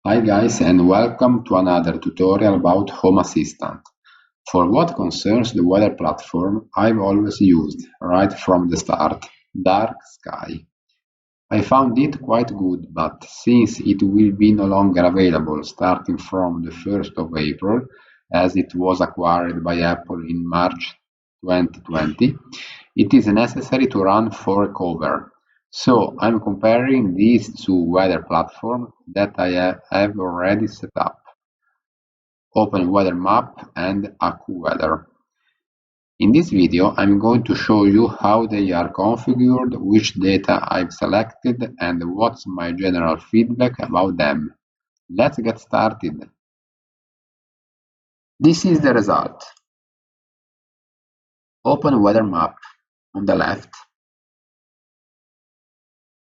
Hi guys and welcome to another tutorial about Home Assistant. For what concerns the weather platform, I've always used, right from the start, Dark Sky. I found it quite good, but since it will be no longer available starting from the 1st of April, as it was acquired by Apple in March 2020, it is necessary to run for a cover. So I'm comparing these two weather platforms that I have already set up, OpenWeatherMap and AccuWeather. In this video, I'm going to show you how they are configured, which data I've selected, and what's my general feedback about them. Let's get started. This is the result. OpenWeatherMap on the left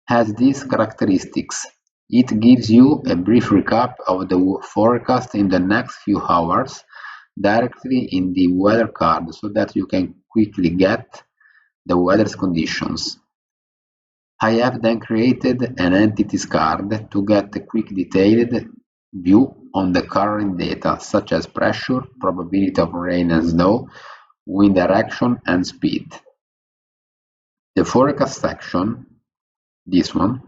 has these characteristics. It gives you a brief recap of the forecast in the next few hours directly in the weather card so that you can quickly get the weather's conditions. I have then created an entities card to get a quick detailed view on the current data such as pressure, probability of rain and snow, wind direction and speed. The forecast section, this one,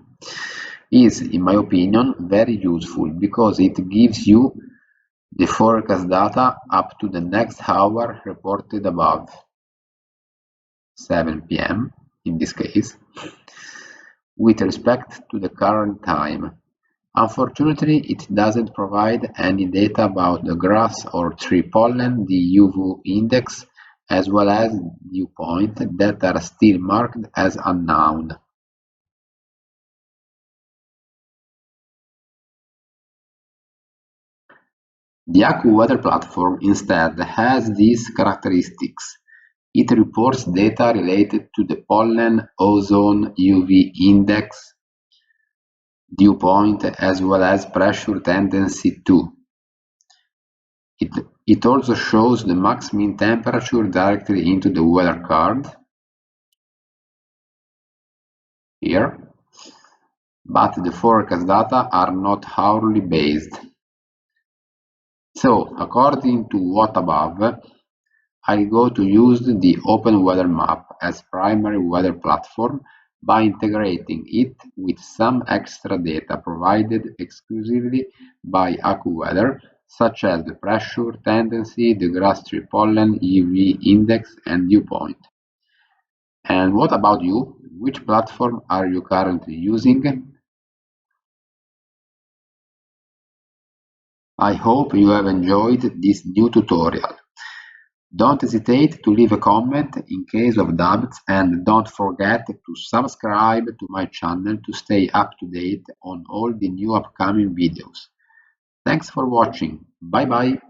is, in my opinion, very useful because it gives you the forecast data up to the next hour reported above, 7 p.m. in this case, with respect to the current time. Unfortunately, it doesn't provide any data about the grass or tree pollen, the UV index, as well as dew point that are still marked as unknown. The AccuWeather platform instead has these characteristics. It reports data related to the pollen, ozone, UV index, dew point, as well as pressure tendency too. It also shows the max mean temperature directly into the weather card, here, but the forecast data are not hourly based. So, according to what above, I'll go to use the OpenWeatherMap as primary weather platform by integrating it with some extra data provided exclusively by AccuWeather, such as the pressure, tendency, the grass tree pollen, UV index, and dew point. And what about you? Which platform are you currently using? I hope you have enjoyed this new tutorial. Don't hesitate to leave a comment in case of doubts and don't forget to subscribe to my channel to stay up to date on all the new upcoming videos. Thanks for watching. Bye bye.